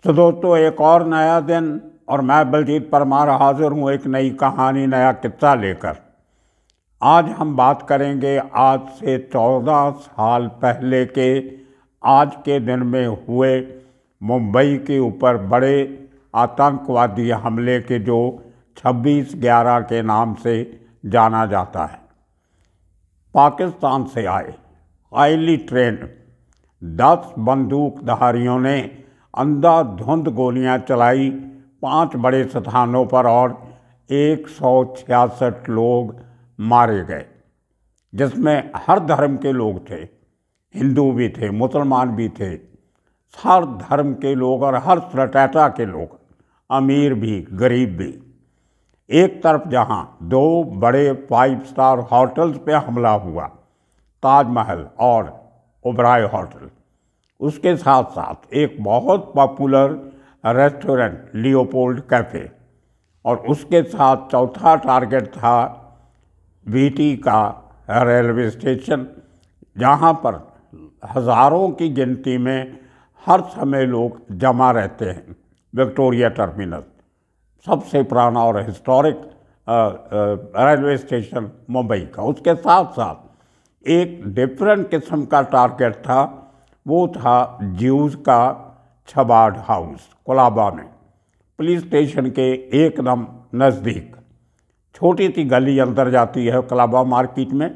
तो दोस्तों, एक और नया दिन और मैं बलजीत परमार हाजिर हूँ एक नई कहानी, नया किस्सा लेकर। आज हम बात करेंगे आज से 14 साल पहले के आज के दिन में हुए मुंबई के ऊपर बड़े आतंकवादी हमले के, जो 26/11 के नाम से जाना जाता है। पाकिस्तान से आए हाईली ट्रेंड 10 बंदूकधारियों ने अंधाधुंध गोलियां चलाई 5 बड़े स्थानों पर और 166 लोग मारे गए, जिसमें हर धर्म के लोग थे। हिंदू भी थे, मुसलमान भी थे, हर धर्म के लोग और हर स्टेटा के लोग, अमीर भी गरीब भी। एक तरफ जहां 2 बड़े 5 स्टार होटल्स पे हमला हुआ, ताजमहल और ओबराय होटल, उसके साथ साथ एक बहुत पॉपुलर रेस्टोरेंट लियोपोल्ड कैफ़े, और उसके साथ चौथा टारगेट था वीटी का रेलवे स्टेशन, जहां पर हज़ारों की गिनती में हर समय लोग जमा रहते हैं। विक्टोरिया टर्मिनस सबसे पुराना और हिस्टोरिक रेलवे स्टेशन मुंबई का। उसके साथ साथ एक डिफरेंट किस्म का टारगेट था, वो था ज्यूज़ का छबाड हाउस कोलाबा में, पुलिस स्टेशन के एकदम नज़दीक। छोटी सी गली अंदर जाती है कोलाबा मार्केट में,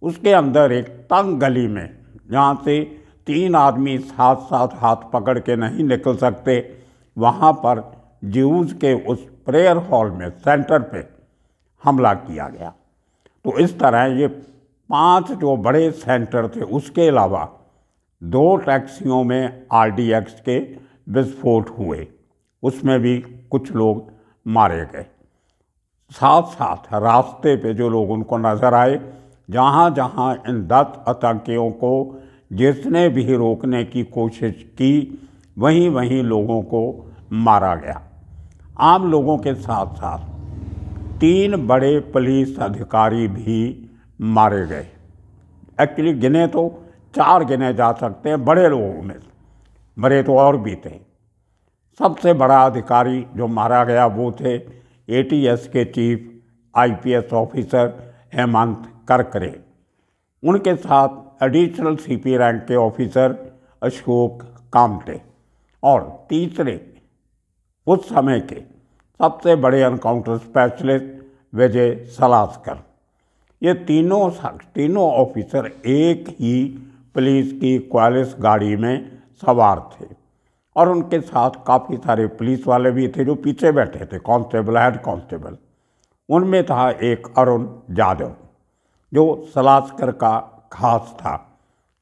उसके अंदर एक तंग गली में, जहाँ से 3 आदमी साथ साथ हाथ पकड़ के नहीं निकल सकते, वहाँ पर ज्यूज़ के उस प्रेयर हॉल में सेंटर पे हमला किया गया। तो इस तरह ये 5 जो बड़े सेंटर थे, उसके अलावा 2 टैक्सियों में RDX के विस्फोट हुए, उसमें भी कुछ लोग मारे गए। साथ साथ रास्ते पे जो लोग उनको नज़र आए, जहाँ जहाँ इन 10 आतंकियों को जिसने भी रोकने की कोशिश की, वहीं वहीं लोगों को मारा गया। आम लोगों के साथ साथ 3 बड़े पुलिस अधिकारी भी मारे गए। एक्चुअली गिने तो 4 गिने जा सकते हैं बड़े लोगों में, मरे तो और भी थे। सबसे बड़ा अधिकारी जो मारा गया वो थे ATS के chief IPS officer Hemant Karkare. उनके साथ एडिशनल CP रैंक के ऑफिसर अशोक कामटे, और तीसरे उस समय के सबसे बड़े एनकाउंटर स्पेशलिस्ट विजय सलास्कर। ये तीनों ऑफिसर एक ही पुलिस की क्वालिस गाड़ी में सवार थे, और उनके साथ काफ़ी सारे पुलिस वाले भी थे जो पीछे बैठे थे, कांस्टेबल, हेड कांस्टेबल। उनमें था एक अरुण जाधव, जो सलास्कर का खास था।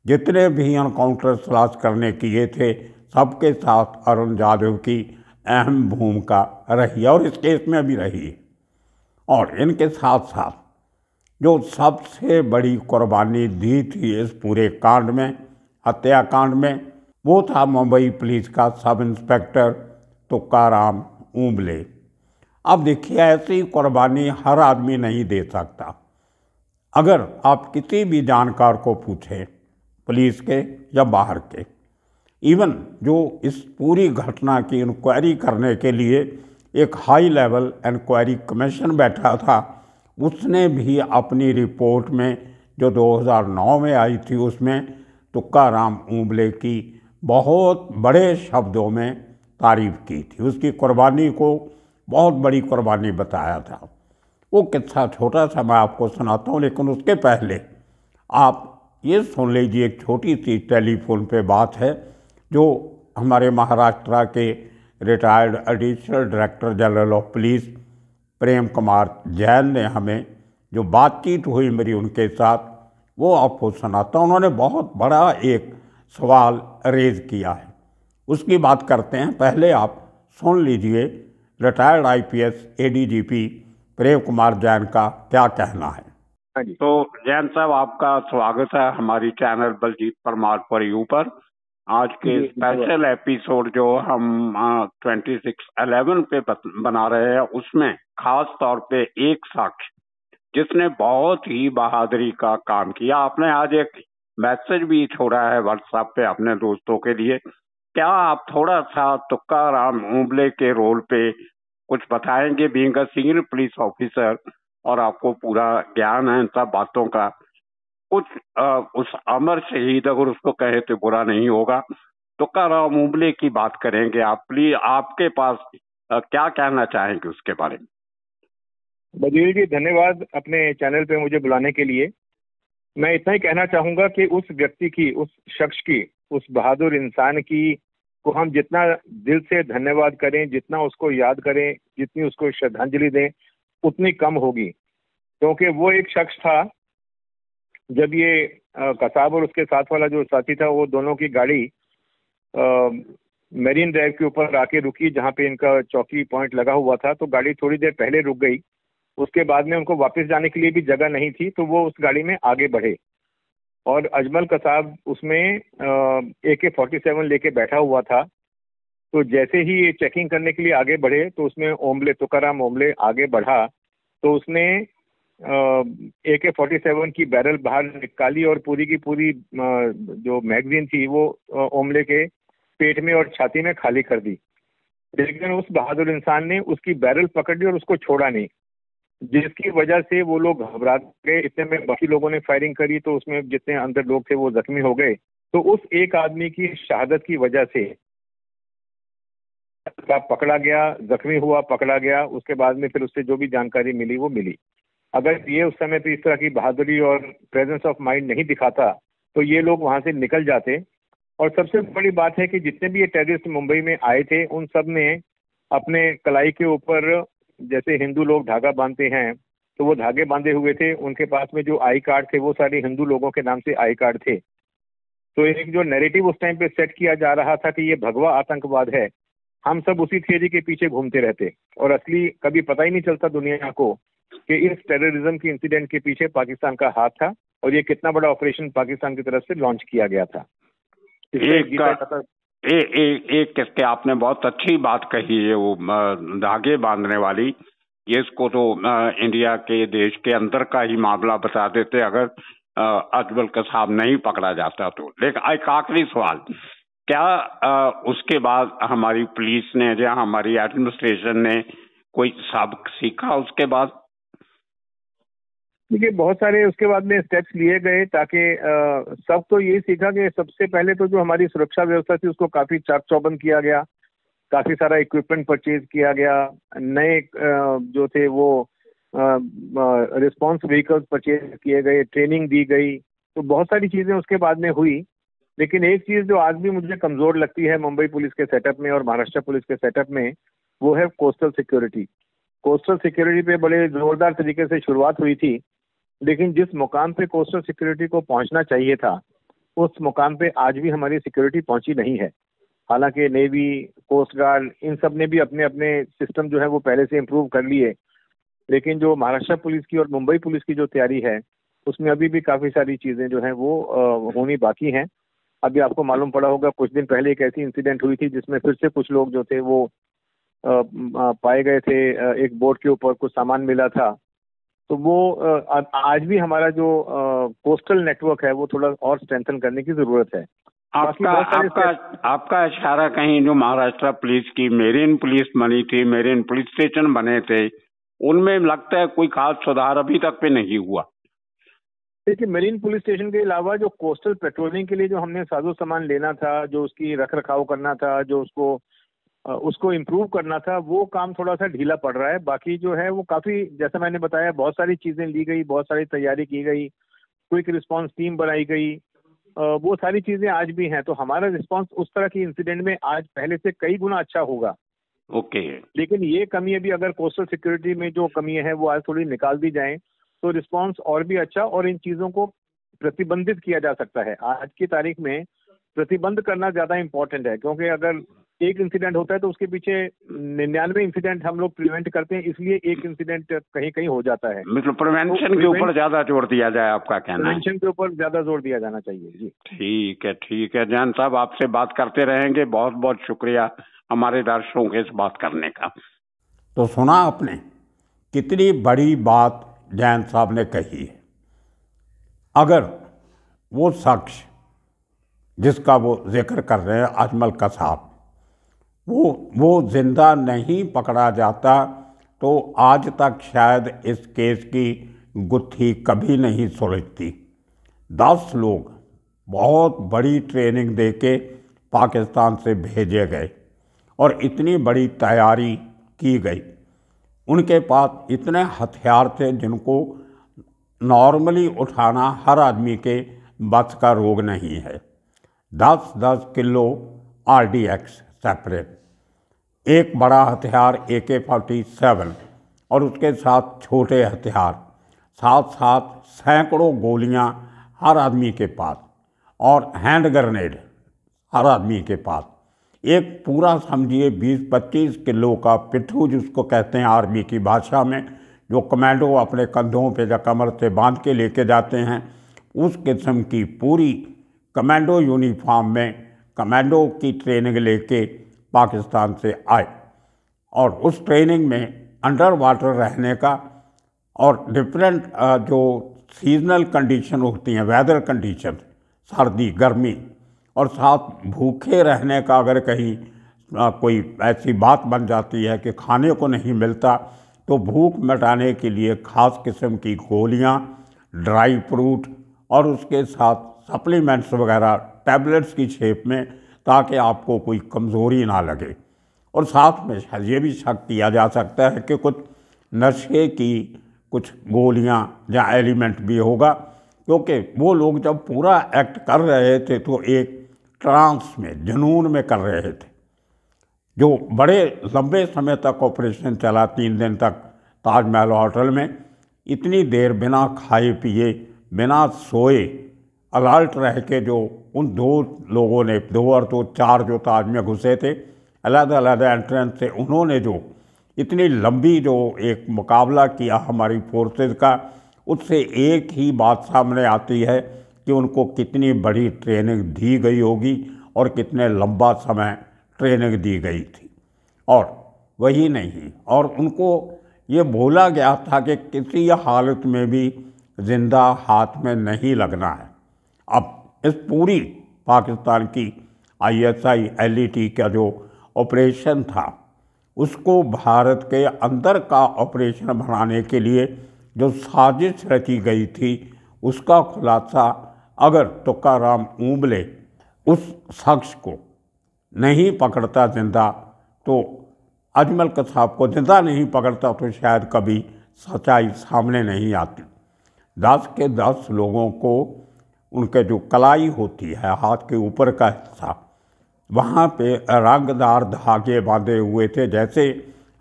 जितने भी एनकाउंटर सलास्कर ने किए थे, सबके साथ अरुण जाधव की अहम भूमिका रही और इस केस में भी रही। और इनके साथ साथ जो सबसे बड़ी कुर्बानी दी थी इस पूरे कांड में, हत्याकांड में, वो था मुंबई पुलिस का सब इंस्पेक्टर तुकाराम ऊंबले। अब देखिए, ऐसी कुर्बानी हर आदमी नहीं दे सकता। अगर आप किसी भी जानकार को पूछें, पुलिस के या बाहर के, इवन जो इस पूरी घटना की इंक्वायरी करने के लिए एक हाई लेवल इंक्वायरी कमीशन बैठा था, उसने भी अपनी रिपोर्ट में जो 2009 में आई थी, उसमें तुकाराम ऊंबले की बहुत बड़े शब्दों में तारीफ की थी। उसकी कुर्बानी को बहुत बड़ी कुर्बानी बताया था। वो किस्सा छोटा सा मैं आपको सुनाता हूँ, लेकिन उसके पहले आप ये सुन लीजिए। एक छोटी सी टेलीफोन पे बात है जो हमारे महाराष्ट्र के retired additional director general of police Prem Kumar Jain ने हमें जो बातचीत हुई मेरी उनके साथ, वो आपको सुनाता हूँ। उन्होंने बहुत बड़ा एक सवाल रेज किया है, उसकी बात करते हैं। पहले आप सुन लीजिए रिटायर्ड IPS ADGP प्रेम कुमार जैन का क्या कहना है। तो जैन साहब, आपका स्वागत है हमारी channel Baljeet Parmar for you पर। आज के स्पेशल एपिसोड जो हम 26/11 पे बना रहे हैं, उसमें खास तौर पे एक शख्स जिसने बहुत ही बहादुरी का काम किया। आपने आज एक मैसेज भी छोड़ा है WhatsApp पे अपने दोस्तों के लिए, क्या आप थोड़ा सा तुकाराम ओम्बले के रोल पे कुछ बताएंगे? Being a senior police officer और आपको पूरा ज्ञान है इन सब बातों का, कुछ उस अमर शहीद, अगर उसको कहे तो बुरा नहीं होगा, तुकाराम ओम्बले की बात करेंगे आप प्लीज। आपके पास क्या कहना चाहेंगे उसके बारे में? बजीर जी, धन्यवाद अपने चैनल पे मुझे बुलाने के लिए। मैं इतना ही कहना चाहूंगा कि उस व्यक्ति की, उस शख्स की, उस बहादुर इंसान की को हम जितना दिल से धन्यवाद करें, जितना उसको याद करें, जितनी उसको श्रद्धांजलि दें, उतनी कम होगी। क्योंकि वो एक शख्स था, जब ये कसाब और उसके साथ वाला जो साथी था, वो दोनों की गाड़ी मेरीन ड्राइव के ऊपर आके रुकी, जहाँ पे इनका चौकी पॉइंट लगा हुआ था। तो गाड़ी थोड़ी देर पहले रुक गई, उसके बाद में उनको वापस जाने के लिए भी जगह नहीं थी, तो वो उस गाड़ी में आगे बढ़े और अजमल कसाब उसमें AK-47 लेके बैठा हुआ था। तो जैसे ही ये चेकिंग करने के लिए आगे बढ़े, तो उसमें ओम्बले, तुकाराम ओम्बले आगे बढ़ा, तो उसने AK-47 की बैरल बाहर निकाली और पूरी की पूरी जो मैगजीन थी वो ओम्बले के पेट में और छाती में खाली कर दी। लेकिन उस बहादुर इंसान ने उसकी बैरल पकड़ ली और उसको छोड़ा नहीं, जिसकी वजह से वो लोग घबरा गए। इतने में बाकी लोगों ने फायरिंग करी, तो उसमें जितने अंदर लोग थे वो जख्मी हो गए। तो उस एक आदमी की शहादत की वजह से पकड़ा गया, जख्मी हुआ, पकड़ा गया। उसके बाद में फिर उससे जो भी जानकारी मिली वो मिली। अगर ये उस समय पे इस तरह की बहादुरी और प्रेजेंस ऑफ माइंड नहीं दिखाता, तो ये लोग वहां से निकल जाते। और सबसे बड़ी बात है कि जितने भी ये टेररिस्ट मुंबई में आए थे, उन सब ने अपने कलाई के ऊपर, जैसे हिंदू लोग धागा बांधते हैं, तो वो धागे बांधे हुए थे। उनके पास में जो आई कार्ड थे, वो सारे हिंदू लोगों के नाम से आई कार्ड थे। तो एक जो नैरेटिव उस टाइम पे सेट किया जा रहा था कि ये भगवा आतंकवाद है, हम सब उसी थियरी के पीछे घूमते रहते और असली कभी पता ही नहीं चलता दुनिया को कि इस टेररिज्म के इंसिडेंट के पीछे पाकिस्तान का हाथ था और ये कितना बड़ा ऑपरेशन पाकिस्तान की तरफ से लॉन्च किया गया था। एक किसके आपने बहुत अच्छी बात कही है, वो धागे बांधने वाली। ये इसको तो इंडिया के देश के अंदर का ही मामला बता देते अगर अजमल कसाब नहीं पकड़ा जाता तो। लेकिन एक आखिरी सवाल, क्या उसके बाद हमारी पुलिस ने या हमारी एडमिनिस्ट्रेशन ने कोई सबक सीखा उसके बाद? देखिए, बहुत सारे उसके बाद में स्टेप्स लिए गए, ताकि सब तो यही सीखा कि सबसे पहले तो जो हमारी सुरक्षा व्यवस्था थी उसको काफी चाक चौबंद किया गया, काफी सारा इक्विपमेंट परचेज किया गया, नए जो थे वो रिस्पॉन्स व्हीकल्स परचेज किए गए, ट्रेनिंग दी गई। तो बहुत सारी चीजें उसके बाद में हुई। लेकिन एक चीज जो आज भी मुझे कमजोर लगती है मुंबई पुलिस के सेटअप में और महाराष्ट्र पुलिस के सेटअप में, वो है कोस्टल सिक्योरिटी। कोस्टल सिक्योरिटी पे बड़े जोरदार तरीके से शुरुआत हुई थी, लेकिन जिस मुकाम पे कोस्टल सिक्योरिटी को पहुंचना चाहिए था, उस मुकाम पे आज भी हमारी सिक्योरिटी पहुंची नहीं है। हालांकि नेवी, कोस्ट गार्ड, इन सब ने भी अपने अपने सिस्टम जो है वो पहले से इम्प्रूव कर लिए, लेकिन जो महाराष्ट्र पुलिस की और मुंबई पुलिस की जो तैयारी है, उसमें अभी भी काफ़ी सारी चीज़ें जो हैं वो होनी बाकी हैं। अभी आपको मालूम पड़ा होगा, कुछ दिन पहले एक ऐसी इंसिडेंट हुई थी जिसमें फिर से कुछ लोग जो थे वो पाए गए थे। एक बोट के ऊपर कुछ सामान मिला था। तो वो आज भी हमारा जो कोस्टल नेटवर्क है वो थोड़ा और स्ट्रेंथन करने की ज़रूरत है। आपका इशारा कहीं जो महाराष्ट्र पुलिस की मेरीन पुलिस बनी थी, मेरीन पुलिस स्टेशन बने थे, उनमें लगता है कोई खास सुधार अभी तक पे नहीं हुआ। देखिए, मेरीन पुलिस स्टेशन के अलावा जो कोस्टल पेट्रोलिंग के लिए जो हमने साजो सामान लेना था, जो उसकी रख रखाव करना था, जो उसको इम्प्रूव करना था, वो काम थोड़ा सा ढीला पड़ रहा है। बाकी जो है वो काफ़ी, जैसा मैंने बताया, बहुत सारी चीज़ें ली गई, बहुत सारी तैयारी की गई, क्विक रिस्पांस टीम बनाई गई, वो सारी चीज़ें आज भी हैं। तो हमारा रिस्पांस उस तरह की इंसिडेंट में आज पहले से कई गुना अच्छा होगा। ओके। लेकिन ये कमी अभी, अगर कोस्टल सिक्योरिटी में जो कमी है वो आज थोड़ी निकाल दी जाए, तो रिस्पांस और भी अच्छा और इन चीज़ों को प्रतिबंधित किया जा सकता है। आज की तारीख में प्रतिबंध करना ज़्यादा इम्पोर्टेंट है, क्योंकि अगर एक इंसिडेंट होता है तो उसके पीछे 99 इंसिडेंट हम लोग प्रिवेंट करते हैं, इसलिए एक इंसिडेंट कहीं कहीं हो जाता है। मतलब प्रिवेंशन के ऊपर ज्यादा जोर दिया जाए, आपका कहना है? प्रिवेंशन के ऊपर ज्यादा जोर दिया जाना चाहिए जी। ठीक है जैन साहब, आपसे बात करते रहेंगे। बहुत बहुत शुक्रिया हमारे दर्शकों के इस बात करने का। तो सुना आपने कितनी बड़ी बात जैन साहब ने कही है। अगर वो शख्स जिसका वो जिक्र कर रहे हैं अजमल कसाब, वो जिंदा नहीं पकड़ा जाता तो आज तक शायद इस केस की गुत्थी कभी नहीं सुलझती। 10 लोग बहुत बड़ी ट्रेनिंग देके पाकिस्तान से भेजे गए और इतनी बड़ी तैयारी की गई। उनके पास इतने हथियार थे जिनको नॉर्मली उठाना हर आदमी के बस का रोग नहीं है। 10-10 किलो RDX सेपरेट, एक बड़ा हथियार AK-47 और उसके साथ छोटे हथियार, साथ साथ सैकड़ों गोलियां हर आदमी के पास और हैंड ग्रेनेड हर आदमी के पास। एक पूरा समझिए 20-25 किलो का पिट्ठू जिसको कहते हैं आर्मी की भाषा में, जो कमांडो अपने कंधों पे या कमर से बांध के लेके जाते हैं, उस किस्म की पूरी कमांडो यूनिफॉर्म में कमांडो की ट्रेनिंग लेके पाकिस्तान से आए और उस ट्रेनिंग में अंडर वाटर रहने का और डिफरेंट जो सीजनल कंडीशन होती हैं, वेदर कंडीशन, सर्दी गर्मी, और साथ भूखे रहने का, अगर कहीं कोई ऐसी बात बन जाती है कि खाने को नहीं मिलता तो भूख मिटाने के लिए ख़ास किस्म की गोलियां, ड्राई फ्रूट और उसके साथ सप्लीमेंट्स वगैरह टैबलेट्स की शेप में, ताकि आपको कोई कमज़ोरी ना लगे। और साथ में ये भी शक किया जा सकता है कि कुछ नशे की कुछ गोलियां या एलिमेंट भी होगा, क्योंकि वो लोग जब पूरा एक्ट कर रहे थे तो एक ट्रांस में, जुनून में कर रहे थे। जो बड़े लंबे समय तक ऑपरेशन चला, 3 दिन तक ताजमहल होटल में, इतनी देर बिना खाए पिए, बिना सोए, अलर्ट रह के, जो उन 2 लोगों ने, 2 और 2 4 जो ताज में घुसे थे अलग-अलग एंट्रेंस से, उन्होंने जो इतनी लंबी जो एक मुकाबला किया हमारी फोर्सेस का, उससे एक ही बात सामने आती है कि उनको कितनी बड़ी ट्रेनिंग दी गई होगी और कितने लंबा समय ट्रेनिंग दी गई थी। और वही नहीं, और उनको ये बोला गया था कि किसी हालत में भी जिंदा हाथ में नहीं लगना है। अब इस पूरी पाकिस्तान की ISI LET का जो ऑपरेशन था, उसको भारत के अंदर का ऑपरेशन बनाने के लिए जो साजिश रची गई थी, उसका खुलासा अगर तुकाराम ऊंबले उस शख्स को नहीं पकड़ता जिंदा, तो अजमल कसाब को जिंदा नहीं पकड़ता, तो शायद कभी सच्चाई सामने नहीं आती। 10 के 10 लोगों को उनके जो कलाई होती है, हाथ के ऊपर का हिस्सा, वहाँ पे रंगदार धागे बांधे हुए थे, जैसे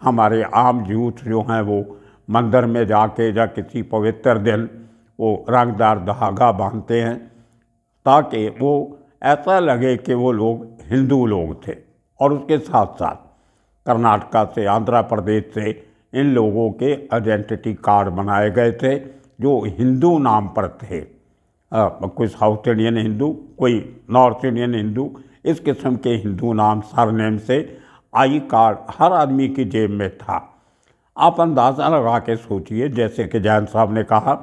हमारे आम यूथ जो हैं वो मंदिर में जाके या किसी पवित्र दिन वो रंगदार धागा बांधते हैं, ताकि वो ऐसा लगे कि वो लोग हिंदू लोग थे। और उसके साथ साथ कर्नाटका से, आंध्र प्रदेश से इन लोगों के आइडेंटिटी कार्ड बनाए गए थे जो हिंदू नाम पर थे। कोई साउथ इंडियन हिंदू, कोई नॉर्थ इंडियन हिंदू, इस किस्म के हिंदू नाम सरनेम से आई कार्ड हर आदमी की जेब में था। आप अंदाज़ा लगा के सोचिए, जैसे कि जैन साहब ने कहा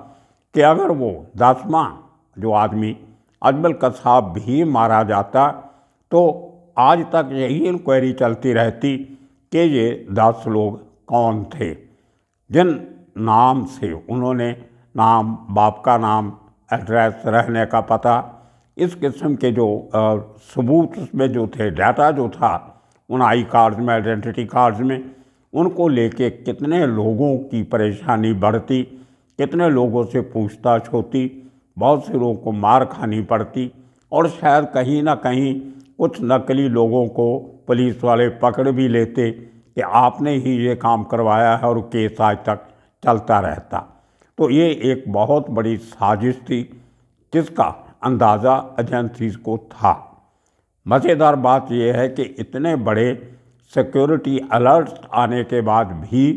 कि अगर वो 10वां जो आदमी अजमल कसाब भी मारा जाता तो आज तक यही इंक्वायरी चलती रहती कि ये 10 लोग कौन थे, जिन नाम से उन्होंने नाम, बाप का नाम, एड्रेस, रहने का पता, इस किस्म के जो सबूत उसमें जो थे, डाटा जो था उन आई कार्ड्स में, आइडेंटिटी कार्ड्स में, उनको लेके कितने लोगों की परेशानी बढ़ती, कितने लोगों से पूछताछ होती, बहुत से लोगों को मार खानी पड़ती, और शायद कहीं ना कहीं कुछ नकली लोगों को पुलिस वाले पकड़ भी लेते कि आपने ही ये काम करवाया है, और केस आज तक चलता रहता। तो ये एक बहुत बड़ी साजिश थी जिसका अंदाज़ा एजेंसीज को था। मज़ेदार बात यह है कि इतने बड़े सिक्योरिटी अलर्ट आने के बाद भी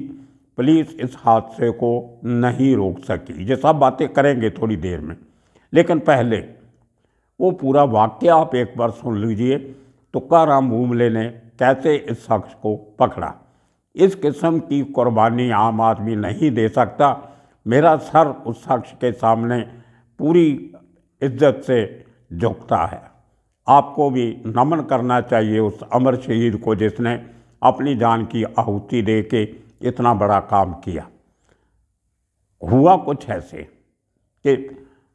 पुलिस इस हादसे को नहीं रोक सकी। ये सब बातें करेंगे थोड़ी देर में, लेकिन पहले वो पूरा वाक़या आप एक बार सुन लीजिए। तुकाराम ऊंबले ने कैसे इस शख्स को पकड़ा। इस किस्म की कुर्बानी आम आदमी नहीं दे सकता। मेरा सर उस शख्स के सामने पूरी इज्जत से झुकता है। आपको भी नमन करना चाहिए उस अमर शहीद को जिसने अपनी जान की आहुति दे के इतना बड़ा काम किया। हुआ कुछ ऐसे कि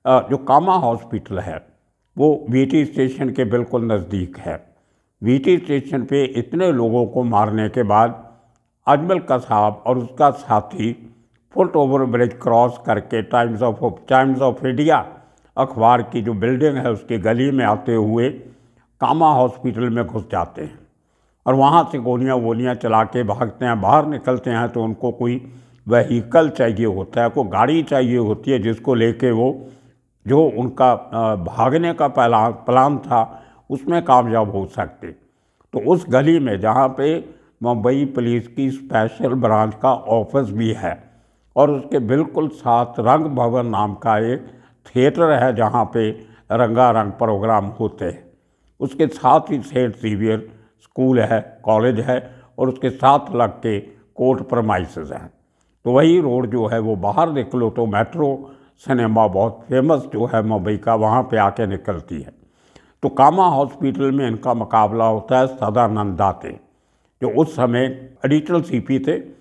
जो कामा हॉस्पिटल है वो वीटी स्टेशन के बिल्कुल नज़दीक है। वीटी स्टेशन पे इतने लोगों को मारने के बाद अजमल कसाब और उसका साथी फुट ओवर ब्रिज क्रॉस करके टाइम्स ऑफ इंडिया अखबार की जो बिल्डिंग है उसकी गली में आते हुए कामा हॉस्पिटल में घुस जाते हैं और वहाँ से गोलियाँ चला के भागते हैं। बाहर निकलते हैं तो उनको कोई व्हीकल चाहिए होता है, कोई गाड़ी चाहिए होती है जिसको लेके वो जो उनका भागने का प्लान था उसमें कामयाब हो सकते। तो उस गली में जहाँ पे मुंबई पुलिस की स्पेशल ब्रांच का ऑफिस भी है और उसके बिल्कुल साथ रंग भवन नाम का एक थिएटर है जहाँ पे रंगारंग प्रोग्राम होते हैं। उसके साथ ही सेंट जेवियर स्कूल है, कॉलेज है और उसके साथ लग के कोर्ट प्रमाइसेस हैं। तो वही रोड जो है वो बाहर निकलो तो मेट्रो सिनेमा बहुत फेमस जो है मुंबई का वहाँ पे आके निकलती है। तो कामा हॉस्पिटल में इनका मुकाबला होता है सदानंद दाते जो उस समय एडिशनल सीपी थे।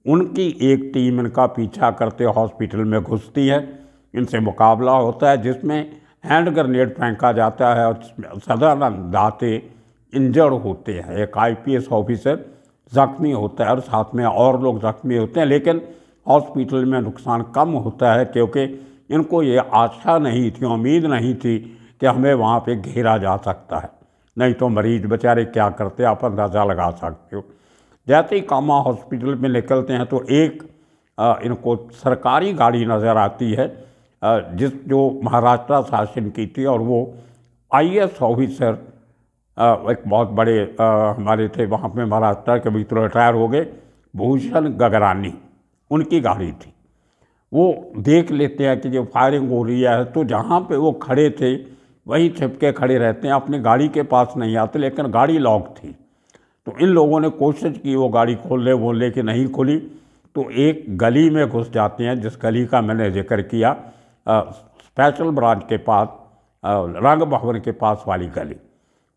उनकी एक टीम इनका पीछा करते हॉस्पिटल में घुसती है, इनसे मुकाबला होता है जिसमें हैंड ग्रेनेड फेंका जाता है और सदानंद दाते इंजर्ड होते हैं। एक आईपीएस ऑफिसर ज़ख्मी होता है और साथ में और लोग ज़ख्मी होते हैं, लेकिन हॉस्पिटल में नुकसान कम होता है क्योंकि इनको ये आशा नहीं थी, उम्मीद नहीं थी कि हमें वहाँ पे घेरा जा सकता है, नहीं तो मरीज बेचारे क्या करते आप अंदाज़ा लगा सकते हो। जैसे ही कामा हॉस्पिटल में निकलते हैं तो एक इनको सरकारी गाड़ी नज़र आती है जो महाराष्ट्र शासन की थी और वो आईएएस ऑफिसर एक बहुत बड़े हमारे थे वहाँ पे महाराष्ट्र के भी तो रिटायर हो गए, भूषण गगरानी, उनकी गाड़ी थी। वो देख लेते हैं कि जो फायरिंग हो रही है तो जहाँ पे वो खड़े थे वहीं छिपके खड़े रहते हैं, अपनी गाड़ी के पास नहीं आते, लेकिन गाड़ी लॉक थी। तो इन लोगों ने कोशिश की वो गाड़ी खोलने बोलने की नहीं खुली तो एक गली में घुस जाते हैं जिस गली का मैंने जिक्र किया स्पेशल ब्रांच के पास, रंग भवन के पास वाली गली।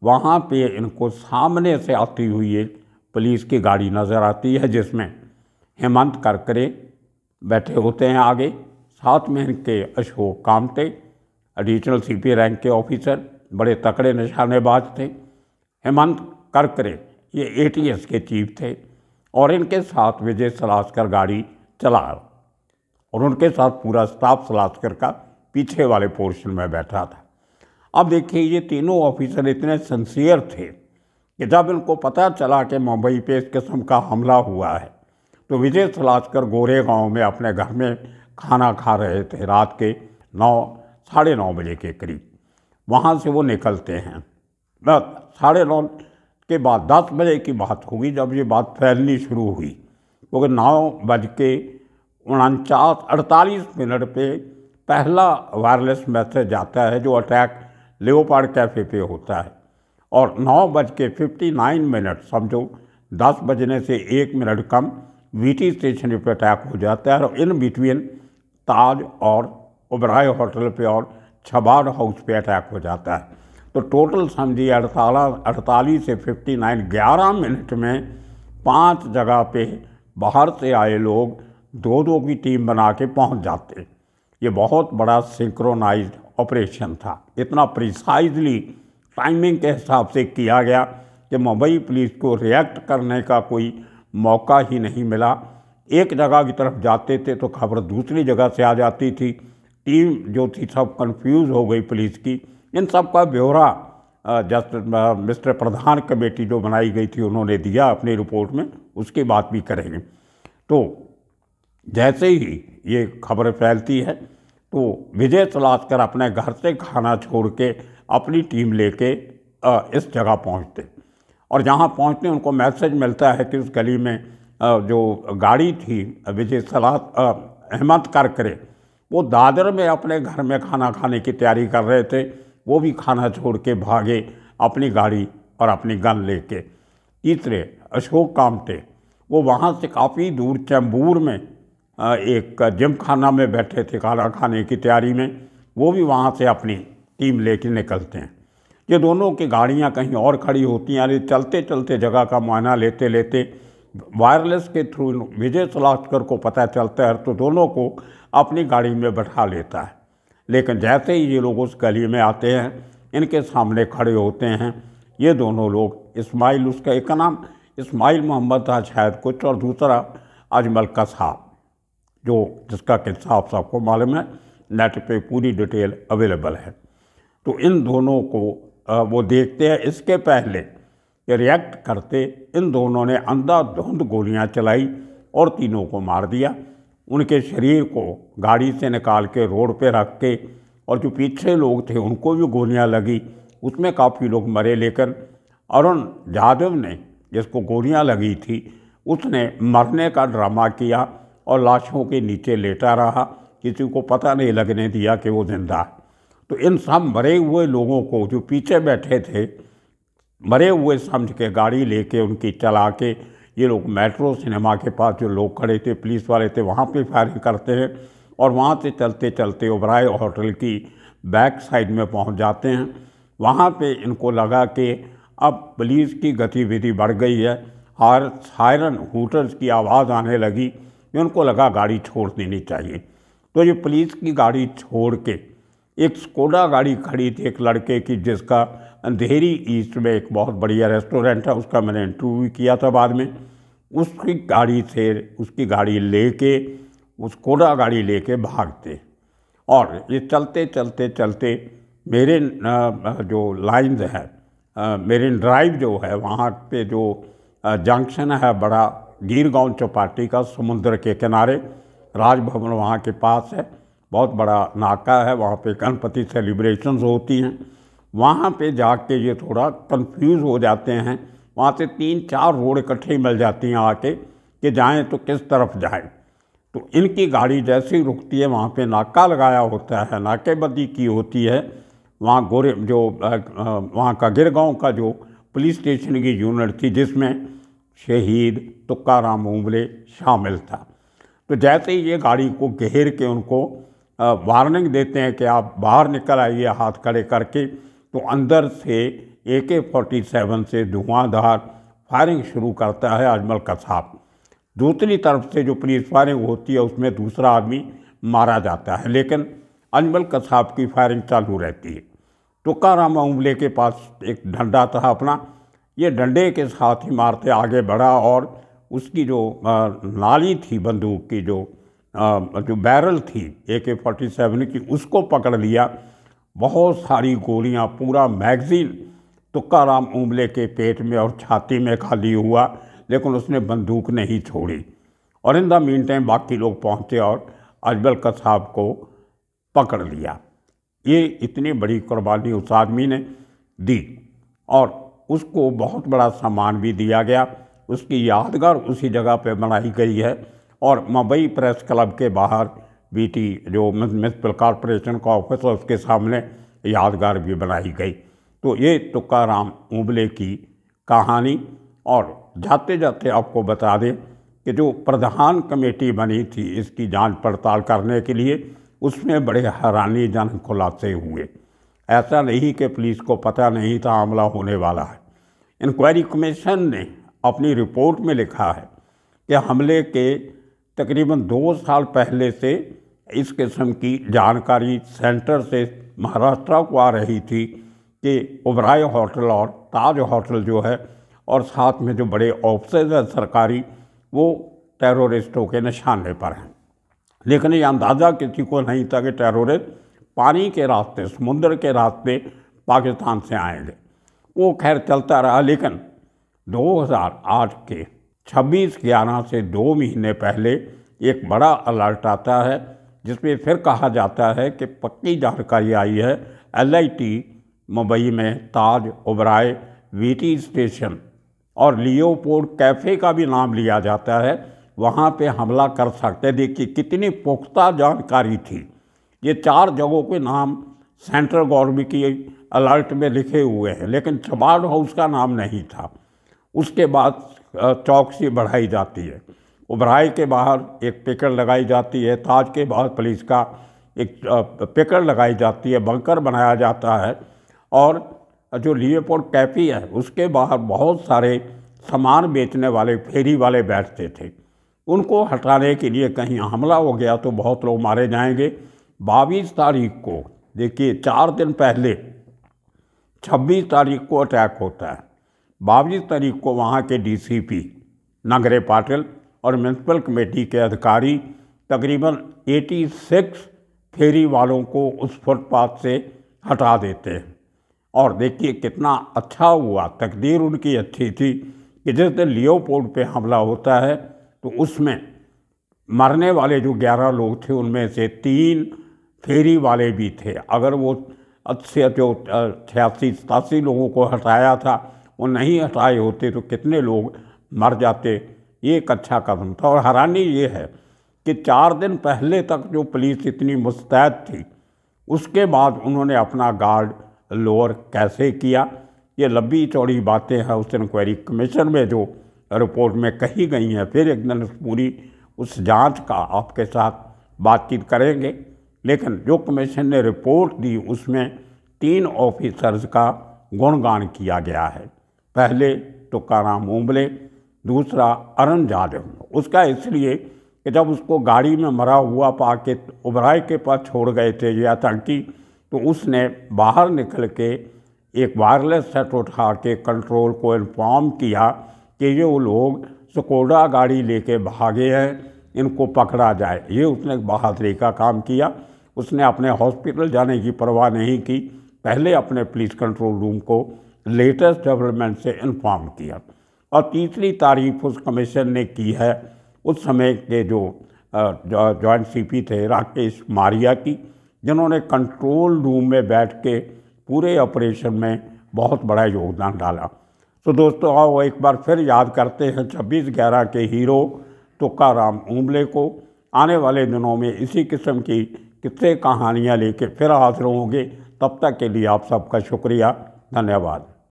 वहाँ पे इनको सामने से आती हुई एक पुलिस की गाड़ी नज़र आती है जिसमें हेमंत करकरे बैठे होते हैं आगे, साथ में इनके अशोक कामते एडिशनल सीपी रैंक के ऑफिसर, बड़े तकड़े निशानेबाज थे। हेमंत करकरे ये एटीएस के चीफ थे और इनके साथ विजय सलास्कर गाड़ी चला और उनके साथ पूरा स्टाफ सलास्कर का पीछे वाले पोर्शन में बैठा था। अब देखिए ये तीनों ऑफिसर इतने सिंसियर थे कि जब इनको पता चला कि मुंबई पे इस किस्म का हमला हुआ है तो विजय सलास्कर गोरेगांव में अपने घर में खाना खा रहे थे रात के 9 साढ़े 9 बजे के करीब। वहाँ से वो निकलते हैं, बस 9:30 के बाद 10 बजे की बात होगी जब ये बात फैलनी शुरू हुई, क्योंकि 9:48 पे पहला वायरलेस मैसेज आता है जो अटैक लेओपार्ड कैफ़े पे होता है और 9:59 समझो 10 बजने से 1 मिनट कम वीटी स्टेशन पे अटैक हो जाता है और इन बिटवीन ताज और ओबराय होटल पे और छबाड़ हाउस पे अटैक हो जाता है। तो टोटल समझिए 48 से 59 11 मिनट में 5 जगह पे बाहर से आए लोग 2-2 की टीम बना के पहुँच जाते। ये बहुत बड़ा सिंक्रोनाइज्ड ऑपरेशन था, इतना प्रिसाइजली टाइमिंग के हिसाब से किया गया कि मुंबई पुलिस को रिएक्ट करने का कोई मौका ही नहीं मिला। एक जगह की तरफ जाते थे तो खबर दूसरी जगह से आ जाती थी, टीम जो थी सब कंफ्यूज हो गई पुलिस की। इन सब का ब्यौरा जस्टिस मिस्टर प्रधान कमेटी जो बनाई गई थी उन्होंने दिया अपनी रिपोर्ट में, उसकी बात भी करेंगे। तो जैसे ही ये खबर फैलती है तो विजय सलास्कर अपने घर से खाना छोड़ के अपनी टीम लेके इस जगह पहुंचते और जहां पहुंचते उनको मैसेज मिलता है कि उस गली में जो गाड़ी थी हेमंत करकरे वो दादर में अपने घर में खाना खाने की तैयारी कर रहे थे, वो भी खाना छोड़ के भागे अपनी गाड़ी और अपनी गन लेके। तीसरे अशोक कामते वो वहाँ से काफ़ी दूर चैम्बूर में एक जिम खाना में बैठे थे खाना खाने की तैयारी में, वो भी वहाँ से अपनी टीम लेके निकलते हैं। ये दोनों की गाड़ियां कहीं और खड़ी होती हैं, यानी चलते चलते जगह का मुआयना लेते लेते वायरलेस के थ्रू विजय सलास्कर को पता चलता है तो दोनों को अपनी गाड़ी में बैठा लेता है। लेकिन जैसे ही ये लोग उस गली में आते हैं, इनके सामने खड़े होते हैं ये दोनों लोग। इस्माइल, उसका एक का नाम इस्माइल मोहम्मद था शायद कुछ, और दूसरा अजमल कसाब, जो जिसका किस्सा आप सबको मालूम है, नेट पे पूरी डिटेल अवेलेबल है। तो इन दोनों को वो देखते हैं। इसके पहले ये रिएक्ट करते, इन दोनों ने अंधाधुंध गोलियां चलाई और तीनों को मार दिया। उनके शरीर को गाड़ी से निकाल के रोड पे रख के, और जो पीछे लोग थे उनको भी गोलियां लगी, उसमें काफ़ी लोग मरे। लेकिन अरुण यादव ने, जिसको गोलियां लगी थी, उसने मरने का ड्रामा किया और लाशों के नीचे लेटा रहा, किसी को पता नहीं लगने दिया कि वो जिंदा है। तो इन सब मरे हुए लोगों को जो पीछे बैठे थे, मरे हुए समझ के गाड़ी लेके उनकी चला के ये लोग मेट्रो सिनेमा के पास जो लोग खड़े थे, पुलिस वाले थे, वहाँ पे फायरिंग करते हैं और वहाँ से चलते चलते ओबराय होटल की बैक साइड में पहुँच जाते हैं। वहाँ पे इनको लगा कि अब पुलिस की गतिविधि बढ़ गई है, और सायरन हूटर्स की आवाज़ आने लगी। इनको लगा गाड़ी छोड़ देनी चाहिए। तो ये पुलिस की गाड़ी छोड़ के एक स्कोडा गाड़ी खड़ी थी एक लड़के की, जिसका अंधेरी ईस्ट में एक बहुत बढ़िया रेस्टोरेंट है, उसका मैंने इंटरव्यू किया था बाद में। उसकी गाड़ी से, उसकी गाड़ी लेके, उस स्कोडा गाड़ी लेके भागते, और ये चलते चलते चलते मेरे जो लाइन्स है, मेरिन ड्राइव जो है, वहाँ पे जो जंक्शन है बड़ा गिरगांव चौपाटी का, समुद्र के किनारे, राजभवन वहाँ के पास है, बहुत बड़ा नाका है, वहाँ पे गणपति सेलिब्रेशंस होती हैं। वहाँ पे जाके ये थोड़ा कंफ्यूज हो जाते हैं। वहाँ से 3-4 रोड इकट्ठे मिल जाती हैं आके कि जाएं तो किस तरफ जाएं। तो इनकी गाड़ी जैसे ही रुकती है, वहाँ पे नाका लगाया होता है, नाकेबंदी की होती है। वहाँ वहाँ का गिरगांव का जो पुलिस स्टेशन की यूनिट थी, जिसमें शहीद तुकाराम ऊंबले शामिल था। तो जैसे ही ये गाड़ी को घेर के उनको वार्निंग देते हैं कि आप बाहर निकल आइए हाथ खड़े करके, तो अंदर से AK-47 से धुआंधार फायरिंग शुरू करता है अजमल कसाब। दूसरी तरफ से जो पुलिस फायरिंग होती है उसमें दूसरा आदमी मारा जाता है, लेकिन अजमल कसाब की फायरिंग चालू रहती है। तुकाराम ऊंबले के पास एक डंडा था अपना, ये डंडे के साथ ही मारते आगे बढ़ा, और उसकी जो नाली थी बंदूक की, जो बैरल थी AK-47 की, उसको पकड़ लिया। बहुत सारी गोलियां, पूरा मैगज़ीन तुकाराम ऊंबले के पेट में और छाती में खाली हुआ, लेकिन उसने बंदूक नहीं छोड़ी। और इन द मीन टाइम बाकी लोग पहुंचे और अजमल कसाब को पकड़ लिया। ये इतनी बड़ी कुर्बानी उस आदमी ने दी, और उसको बहुत बड़ा सम्मान भी दिया गया। उसकी यादगार उसी जगह पे बनाई गई है, और मुंबई प्रेस क्लब के बाहर BT जो म्युनिसिपल कॉरपोरेशन का ऑफिस है, उसके सामने यादगार भी बनाई गई। तो ये तुकाराम ऊंबले की कहानी। और जाते जाते आपको बता दें कि जो प्रधान कमेटी बनी थी इसकी जांच पड़ताल करने के लिए, उसमें बड़े हैरानीजनक खुलासे हुए। ऐसा नहीं कि पुलिस को पता नहीं था हमला होने वाला है। इंक्वायरी कमीशन ने अपनी रिपोर्ट में लिखा है कि हमले के तकरीबन 2 साल पहले से इस किस्म की जानकारी सेंटर से महाराष्ट्र को आ रही थी कि ओबराय होटल और ताज होटल जो है, और साथ में जो बड़े ऑफिस हैं सरकारी, वो टेररिस्टों के निशाने पर हैं। लेकिन ये अंदाज़ा किसी को नहीं था कि टेररिस्ट पानी के रास्ते, समुद्र के रास्ते पाकिस्तान से आएंगे। वो खैर चलता रहा, लेकिन 2008 के 26/11 से 2 महीने पहले एक बड़ा अलर्ट आता है, जिसमें फिर कहा जाता है कि पक्की जानकारी आई है LIT मुंबई में ताज, ओबराय, VT स्टेशन और लियोपोल्ड कैफ़े का भी नाम लिया जाता है, वहाँ पे हमला कर सकते। देखिए कितनी पुख्ता जानकारी थी। ये 4 जगहों के नाम सेंट्रल गवर्नमेंट की अलर्ट में लिखे हुए हैं, लेकिन चबाड़ हाउस का नाम नहीं था। उसके बाद चौकसी बढ़ाई जाती है। ओबराय के बाहर एक पिकेट लगाई जाती है, ताज के बाहर पुलिस का एक पिकेट लगाई जाती है, बंकर बनाया जाता है, और जो लियोपोल्ड कैफे है उसके बाहर बहुत सारे सामान बेचने वाले फेरी वाले बैठते थे। उनको हटाने के लिए कहीं हमला हो गया तो बहुत लोग मारे जाएंगे। 22 तारीख को देखिए, 4 दिन पहले 26 तारीख को अटैक होता है। 22 तारीख को वहाँ के डीसीपी नगरे पाटिल और म्यूनसिपल कमेटी के अधिकारी तकरीबन 86 फेरी वालों को उस फुटपाथ से हटा देते हैं। और देखिए कितना अच्छा हुआ, तकदीर उनकी अच्छी थी कि जिस दिन लियोपोल्ड पे हमला होता है तो उसमें मरने वाले जो 11 लोग थे उनमें से 3 फेरी वाले भी थे। अगर वो 86 लोगों को हटाया था, वो नहीं हटाए होते तो कितने लोग मर जाते। ये एक अच्छा कदम था। और हैरानी ये है कि 4 दिन पहले तक जो पुलिस इतनी मुस्तैद थी, उसके बाद उन्होंने अपना गार्ड लोअर कैसे किया, ये लंबी चौड़ी बातें हैं उस इंक्वायरी कमीशन में जो रिपोर्ट में कही गई हैं। फिर एक दिन पूरी उस जांच का आपके साथ बातचीत करेंगे। लेकिन जो कमीशन ने रिपोर्ट दी उसमें 3 ऑफिसर्स का गुणगान किया गया है। पहले तुकाराम ओंबले, दूसरा अरुण जाधव। उसका इसलिए कि जब उसको गाड़ी में मरा हुआ पाके ओबराय के पास छोड़ गए थे ये आतंकी, तो उसने बाहर निकल के एक वायरलेस सेट उठा के कंट्रोल को इन्फॉर्म किया कि ये वो लोग स्कोडा गाड़ी लेके भागे हैं, इनको पकड़ा जाए। ये उसने बहादुरी का काम किया। उसने अपने हॉस्पिटल जाने की परवाह नहीं की, पहले अपने पुलिस कंट्रोल रूम को लेटेस्ट डेवलपमेंट से इन्फॉर्म किया। और तीसरी तारीफ उस कमीशन ने की है उस समय के जो जॉइंट सीपी थे राकेश मारिया की, जिन्होंने कंट्रोल रूम में बैठ के पूरे ऑपरेशन में बहुत बड़ा योगदान डाला। तो दोस्तों आओ एक बार फिर याद करते हैं 26/11 के हीरो तुकाराम ओंबले को। आने वाले दिनों में इसी किस्म की किस्से कहानियाँ लेके फिर हाजिर होंगे। तब तक के लिए आप सबका शुक्रिया, धन्यवाद।